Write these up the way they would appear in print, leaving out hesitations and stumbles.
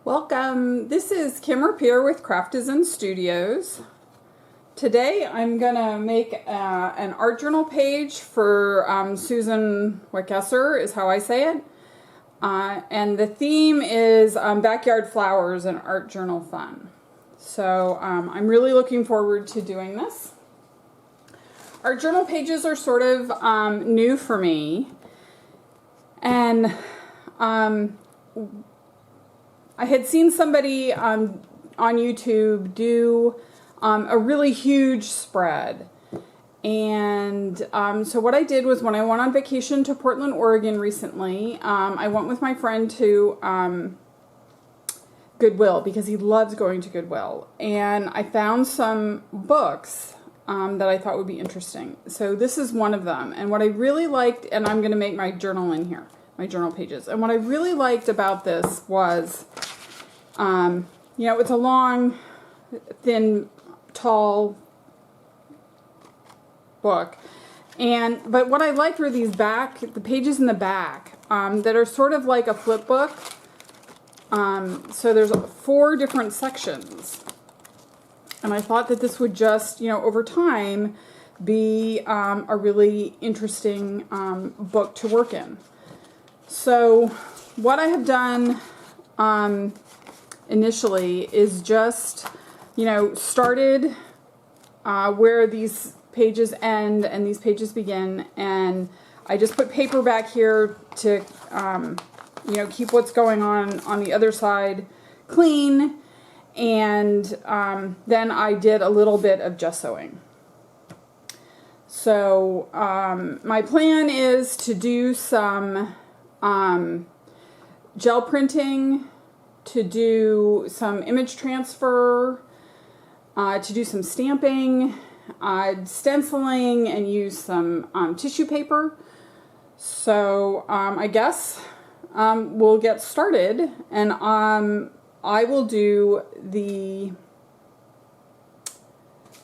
Welcome. This is Kim Rippere with Craftisan Studios. Today I'm going to make an art journal page for Susan Weckesser is how I say it. And the theme is backyard flowers and art journal fun. So I'm really looking forward to doing this. Art journal pages are sort of new for me. And I had seen somebody on YouTube do a really huge spread. And so what I did was when I went on vacation to Portland, Oregon recently, I went with my friend to Goodwill because he loves going to Goodwill. And I found some books that I thought would be interesting. So this is one of them. And what I really liked, and I'm going to make my journal in here, my journal pages. And what I really liked about this was, you know, it's a long, thin, tall book. But what I liked were these the pages in the back, that are sort of like a flip book. So there's 4 different sections. And I thought that this would just, you know, over time be a really interesting book to work in. So what I have done initially is just, you know, started where these pages end and these pages begin, and I just put paper back here to, you know, keep what's going on the other side clean, and then I did a little bit of gessoing. So my plan is to do some gel printing, to do some image transfer, to do some stamping, stenciling, and use some tissue paper. So I guess we'll get started, and I will do the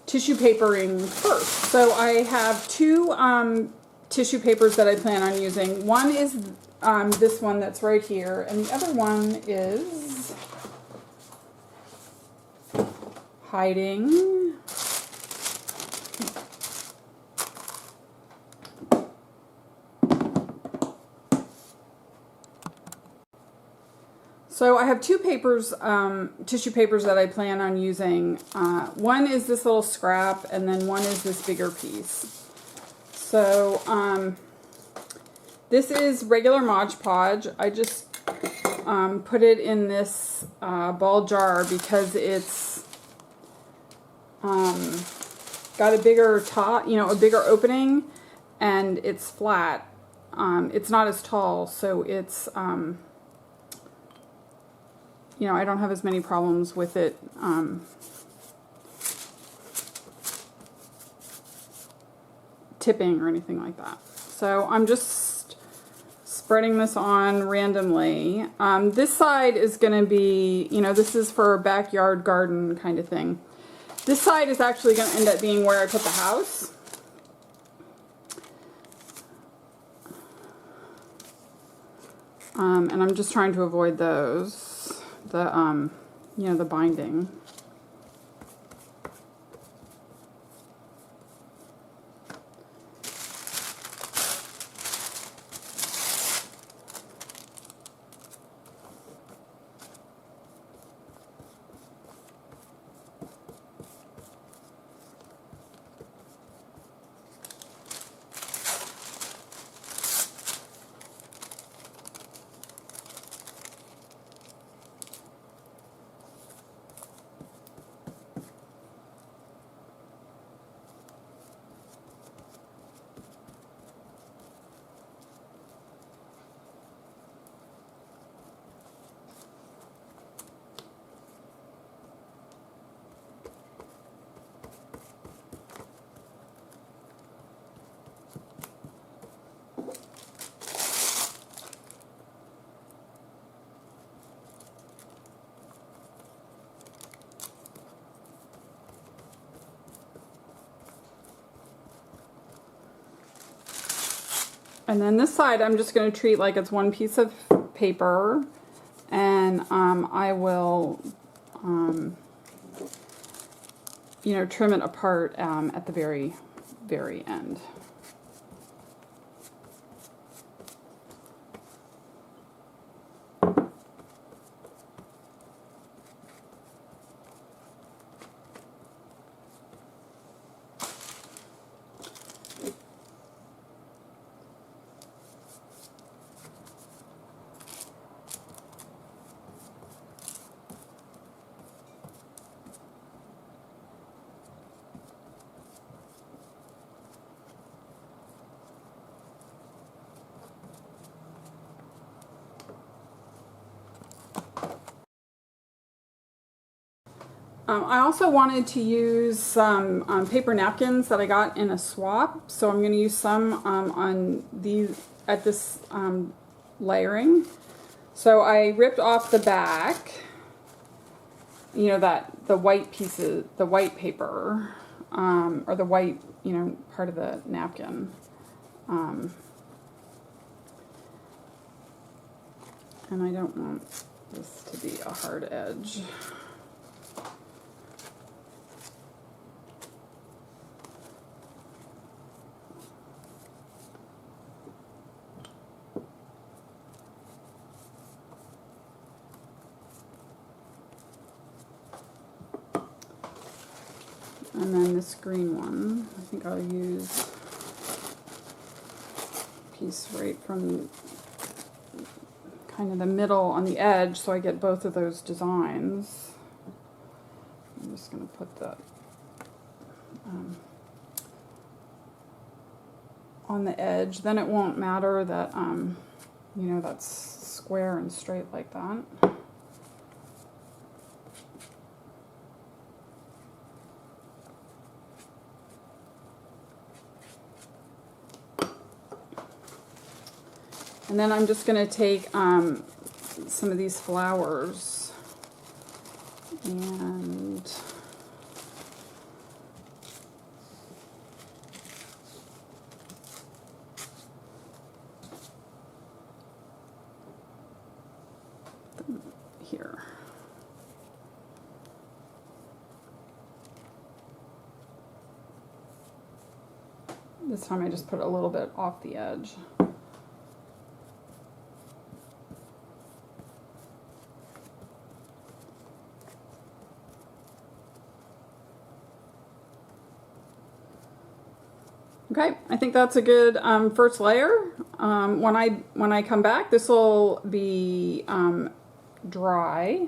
tissue papering first. So I have 2 tissue papers that I plan on using. One is this one that's right here, and the other one is hiding. So I have 2 papers, tissue papers that I plan on using. One is this little scrap, and then one is this bigger piece. So this is regular Mod Podge. I just put it in this ball jar because it's got a bigger top, you know, a bigger opening, and it's flat. It's not as tall, so it's you know, I don't have as many problems with it tipping or anything like that. So I'm just spreading this on randomly. This side is going to be, you know, this is for a backyard garden kind of thing. This side is actually going to end up being where I put the house. And I'm just trying to avoid those, you know, the binding. And then this side I'm just going to treat like it's one piece of paper. and I will, you know, trim it apart at the very, very end. I also wanted to use some paper napkins that I got in a swap, so I'm going to use some on these at this layering. So I ripped off the back, you know, the white pieces, the white paper, or the white, you know, part of the napkin. And I don't want this to be a hard edge. And then this green one, I think I'll use a piece right from kind of the middle on the edge so I get both of those designs. I'm just going to put that on the edge. Then it won't matter that, you know, that's square and straight like that. And then I'm just going to take some of these flowers and put them here. This time I just put a little bit off the edge. Okay, I think that's a good first layer. When I come back, this will be dry,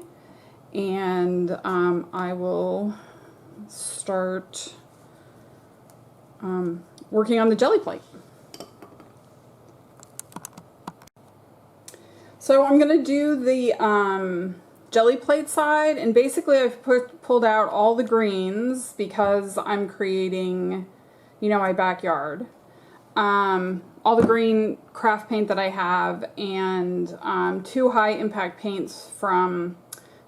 and I will start working on the jelly plate. So I'm going to do the jelly plate side, and basically I've pulled out all the greens because I'm creating, you know, my backyard. All the green craft paint that I have, and 2 high impact paints from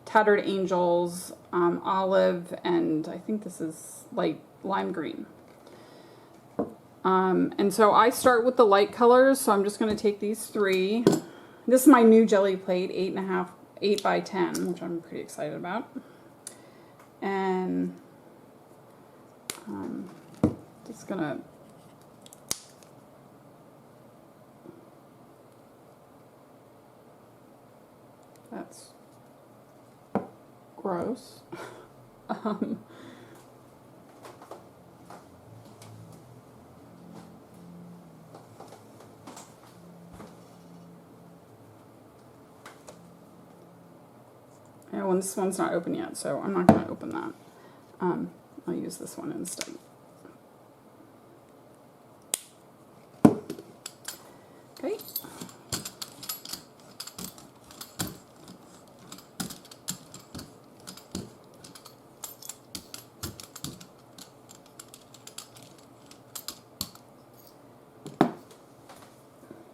Tattered Angels, olive, and I think this is light lime green. And so I start with the light colors, so I'm just going to take these 3. This is my new jelly plate, 8 by 10, which I'm pretty excited about. And just gonna that's gross. Oh, and this one's not open yet, so I'm not going to open that. I'll use this one instead. Okay.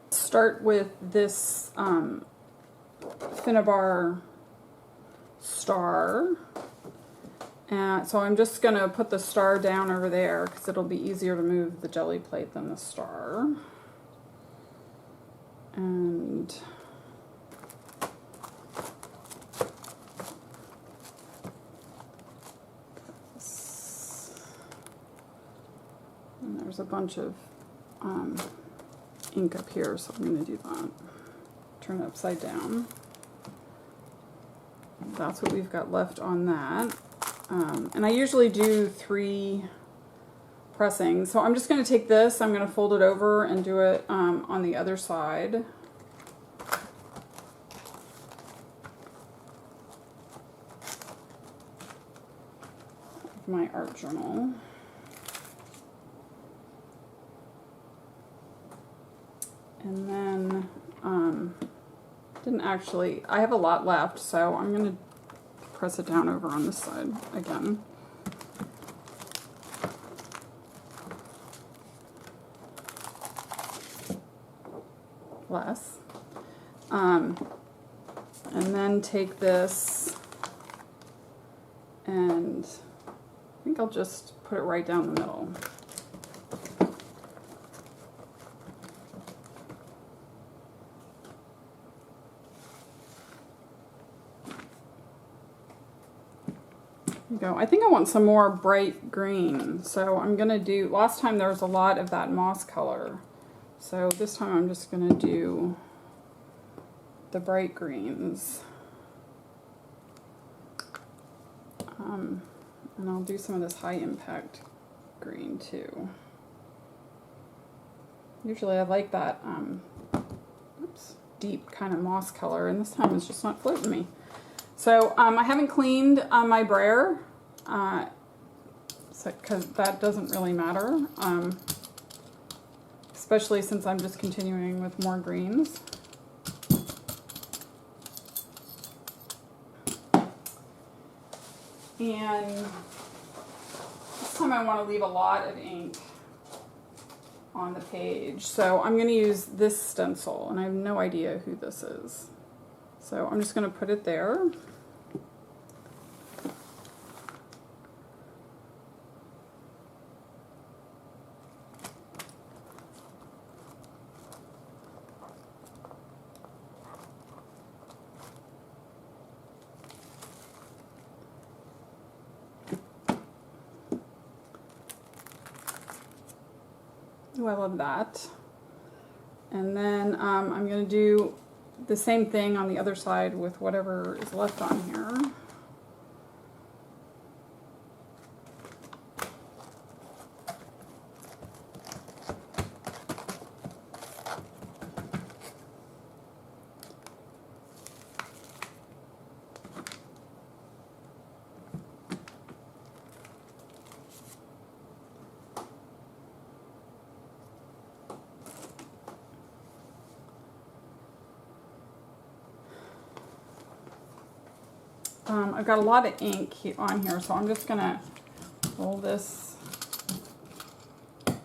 Start with this Finnabar star. So I'm just going to put the star down over there because it'll be easier to move the jelly plate than the star. And there's a bunch of ink up here, so I'm going to do that. Turn it upside down. That's what we've got left on that. And I usually do 3 pressings. So I'm just going to take this, I'm going to fold it over and do it on the other side. My art journal. And then, I have a lot left, so I'm going to press it down over on this side again. Less. And then take this, and I think I'll just put it right down the middle. Go. I think I want some more bright green, so I'm going to do, last time there was a lot of that moss color, so this time I'm just going to do the bright greens. And I'll do some of this high impact green too. Usually I like that deep kind of moss color, and this time it's just not floating me. So I haven't cleaned my brayer, because that doesn't really matter, especially since I'm just continuing with more greens. And this time I want to leave a lot of ink on the page, so I'm going to use this stencil, and I have no idea who this is. So I'm just going to put it there. Oh, I love that. And then I'm going to do the same thing on the other side with whatever is left on here. I've got a lot of ink on here, so I'm just going to roll this, try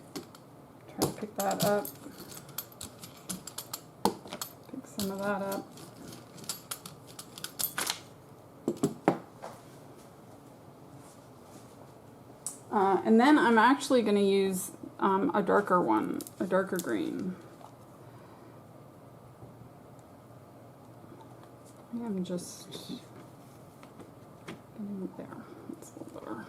to pick that up, pick some of that up. And then I'm actually going to use a darker one, a darker green. I'm just getting it there. That's a little better.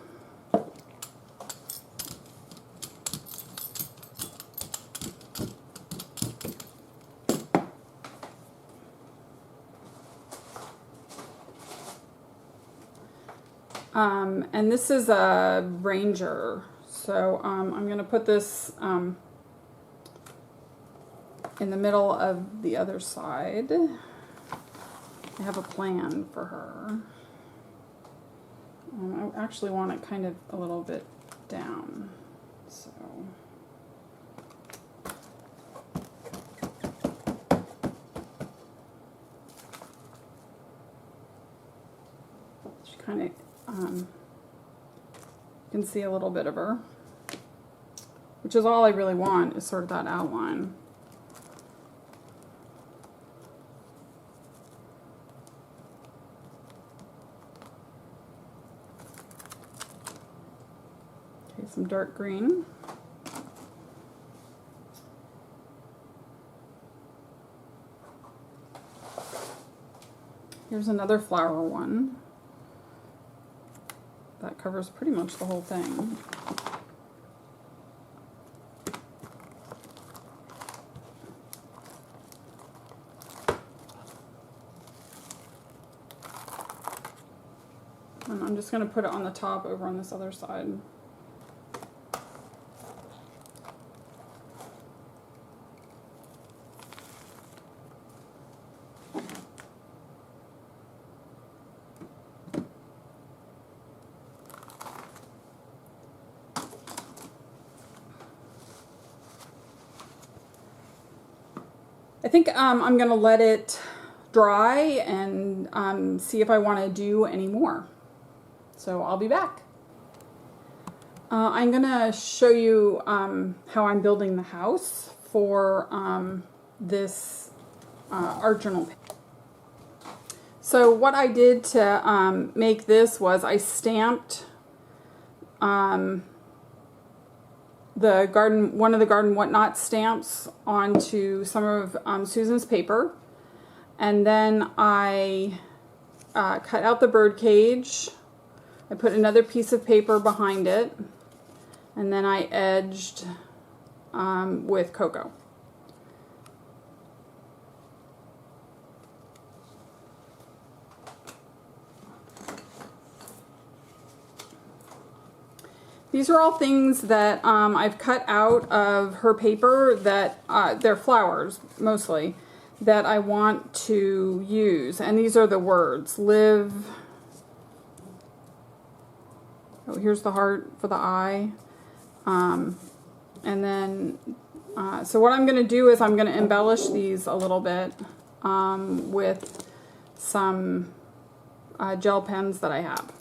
And this is a Ranger, so I'm going to put this in the middle of the other side. I have a plan for her. I actually want it kind of a little bit down, so. She kind of, you can see a little bit of her, which is all I really want, is sort of that outline. Okay, some dark green. Here's another flower one. That covers pretty much the whole thing. And I'm just going to put it on the top over on this other side. I think I'm going to let it dry and see if I want to do any more. So I'll be back. I'm going to show you how I'm building the house for this art journal. So what I did to make this was I stamped one of the Garden Whatnot stamps onto some of Susan's paper, and then I cut out the bird cage. I put another piece of paper behind it, and then I edged with cocoa. These are all things that I've cut out of her paper that they're flowers mostly that I want to use, and these are the words. Live. Oh, here's the heart for the eye. And then, so what I'm going to do is I'm going to embellish these a little bit with some gel pens that I have.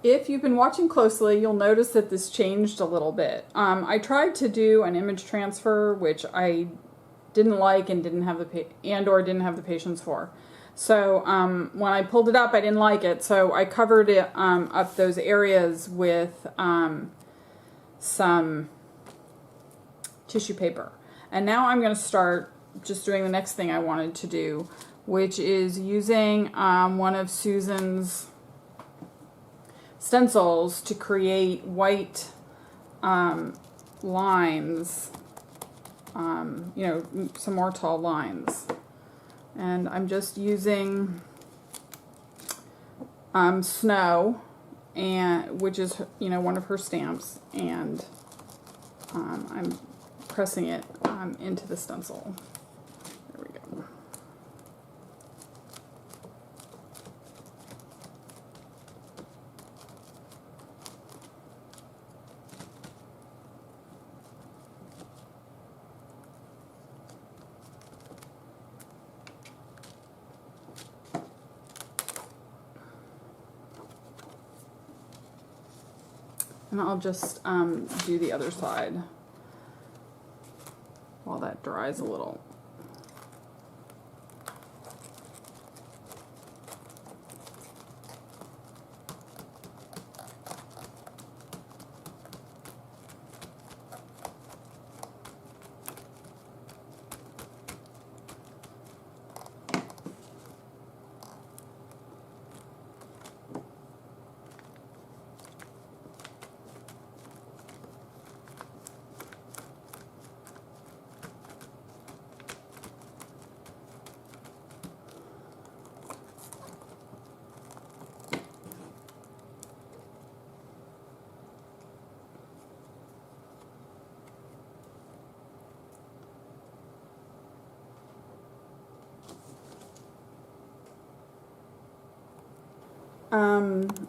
if you've been watching closely, you'll notice that this changed a little bit. I tried to do an image transfer, which I didn't like and didn't have the patience for. So when I pulled it up, I didn't like it, so I covered it up those areas with some tissue paper. And now I'm going to start just doing the next thing I wanted to do, which is using one of Susan's stencils to create white lines, you know, some more tall lines. And I'm just using Snow, and which is, you know, one of her stamps, and I'm pressing it into the stencil. There we go. And I'll just do the other side while that dries a little.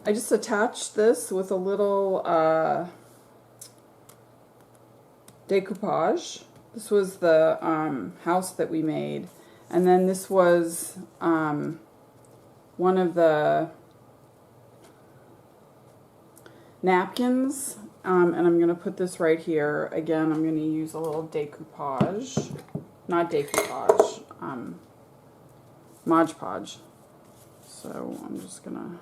I just attached this with a little decoupage. This was the house that we made, and then this was one of the napkins, and I'm going to put this right here. Again, I'm going to use a little decoupage, not decoupage, Mod Podge. So I'm just going to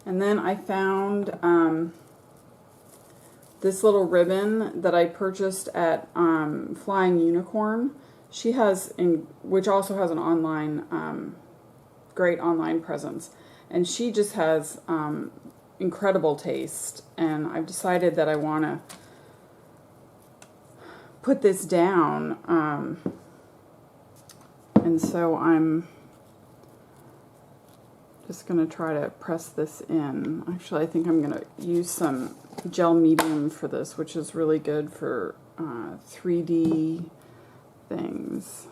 and then I found this little ribbon that I purchased at Flying Unicorn. She has, which also has an online, great online presence, and she just has incredible taste. And I've decided that I want to put this down, and so I'm just going to try to press this in. Actually, I think I'm going to use some gel medium for this, which is really good for 3D things.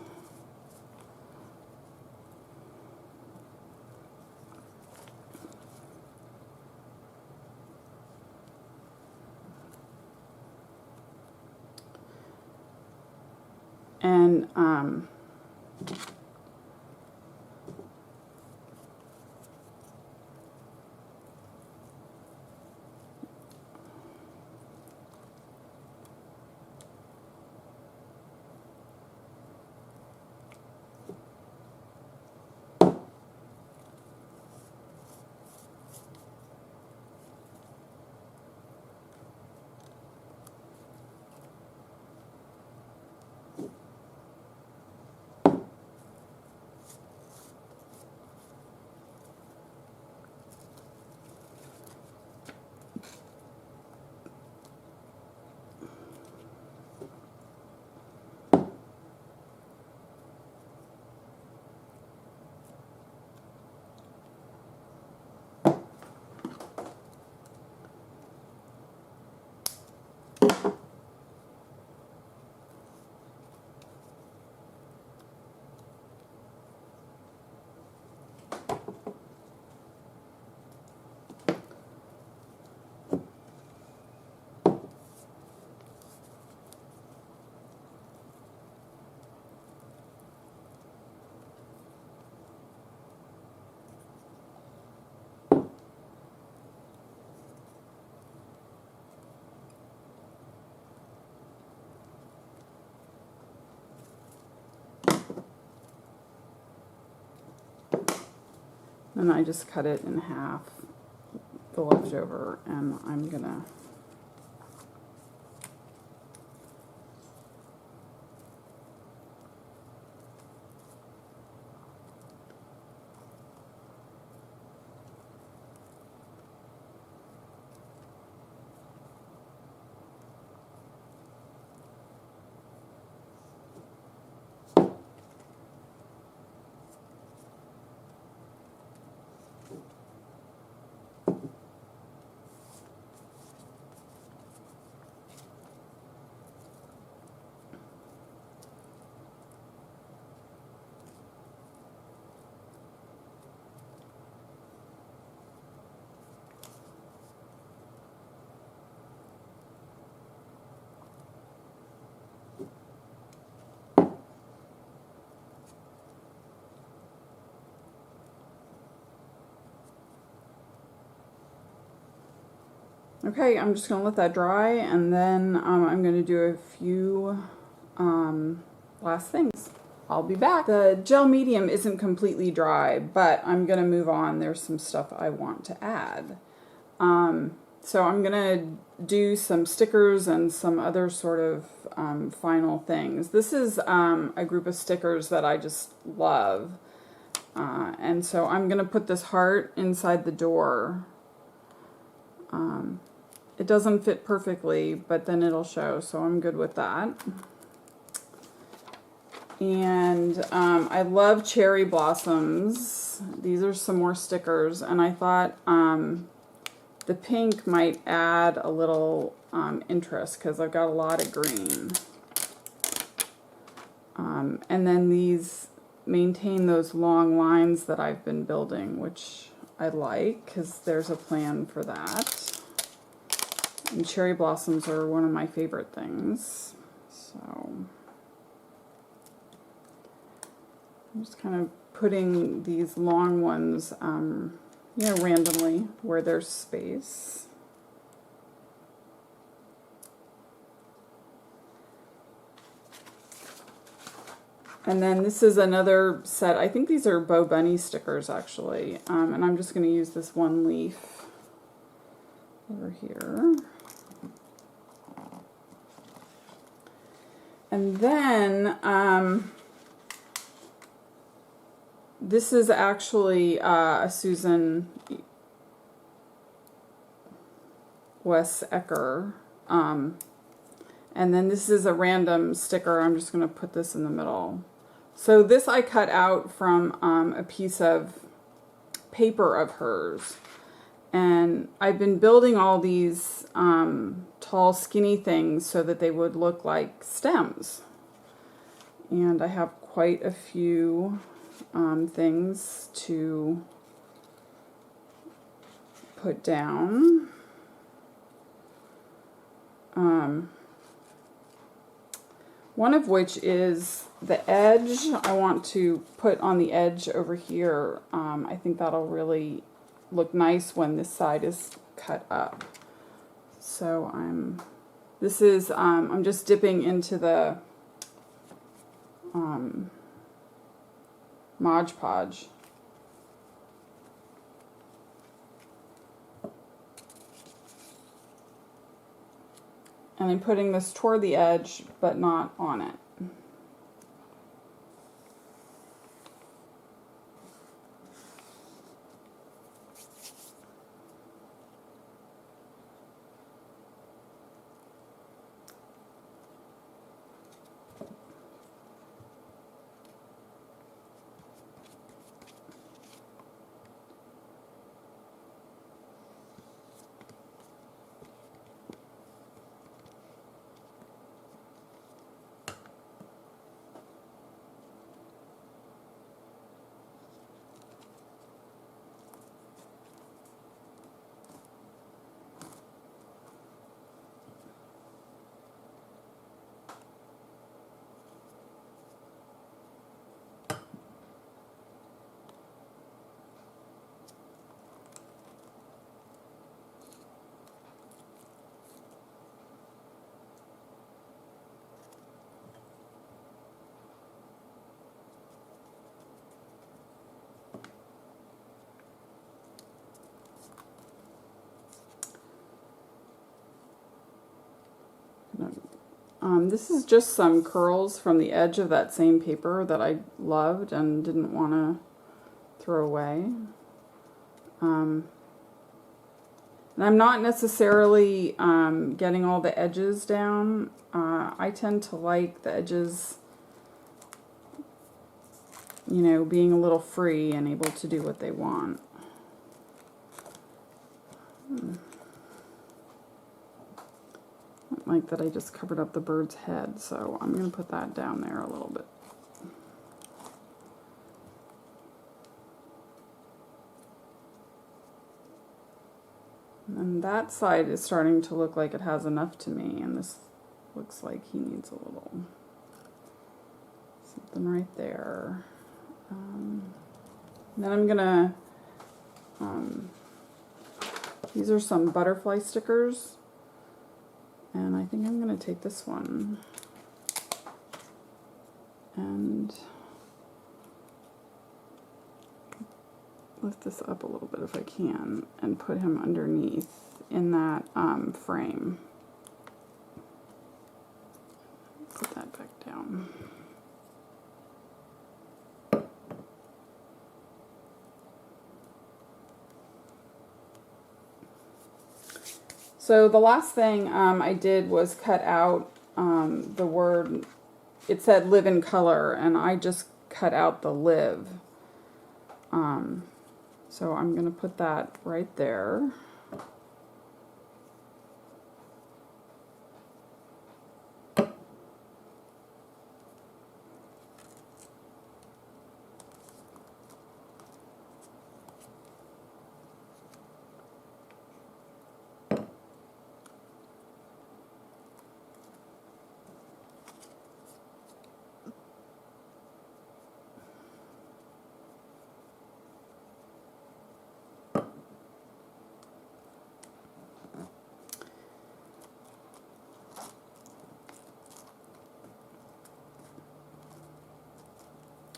And And I just cut it in half, the leftover, and I'm gonna okay, I'm just going to let that dry, and then I'm going to do a few last things. I'll be back. The gel medium isn't completely dry, but I'm going to move on. There's some stuff I want to add. So I'm going to do some stickers and some other sort of final things. This is a group of stickers that I just love. And so I'm going to put this heart inside the door. It doesn't fit perfectly, but then it'll show, so I'm good with that. And I love cherry blossoms. These are some more stickers, and I thought the pink might add a little interest because I've got a lot of green. And then these maintain those long lines that I've been building, which I like because there's a plan for that. And cherry blossoms are one of my favorite things. So I'm just kind of putting these long ones, you know, randomly where there's space. And then this is another set. I think these are Bo Bunny stickers actually. And I'm just going to use this one leaf over here. And then this is actually a Susan Wes Ecker. And then this is a random sticker. I'm just going to put this in the middle. So this I cut out from a piece of paper of hers. And I've been building all these tall, skinny things so that they would look like stems. And I have quite a few things to put down. One of which is the edge. I want to put on the edge over here. I think that'll really look nice when this side is cut up. So I'm just dipping into the Mod Podge. And I'm putting this toward the edge, but not on it. This is just some curls from the edge of that same paper that I loved and didn't want to throw away. And I'm not necessarily getting all the edges down. I tend to like the edges, you know, being a little free and able to do what they want. Like that I just covered up the bird's head, so I'm going to put that down there a little bit. And that side is starting to look like it has enough to me, and this looks like he needs a little something right there. Then I'm gonna, these are some butterfly stickers, and I think I'm gonna take this one and lift this up a little bit if I can and put him underneath in that frame. Put that back down. So the last thing I did was cut out the word, it said live in color, and I just cut out the live. So I'm going to put that right there.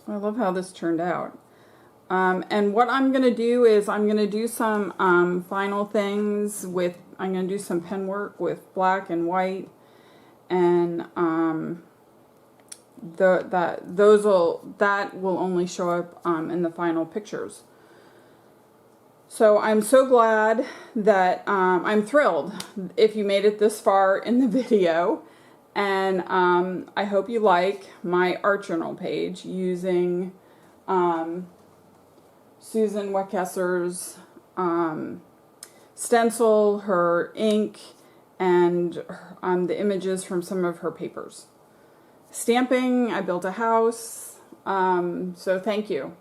I love how this turned out. And what I'm going to do is I'm going to do some final things with, I'm going to do some pen work with black and white, and that will only show up in the final pictures. So I'm so glad that I'm thrilled if you made it this far in the video. And I hope you like my art journal page using Susan Weckesser's stencil, her ink, and the images from some of her papers. Stamping, I built a house, so thank you.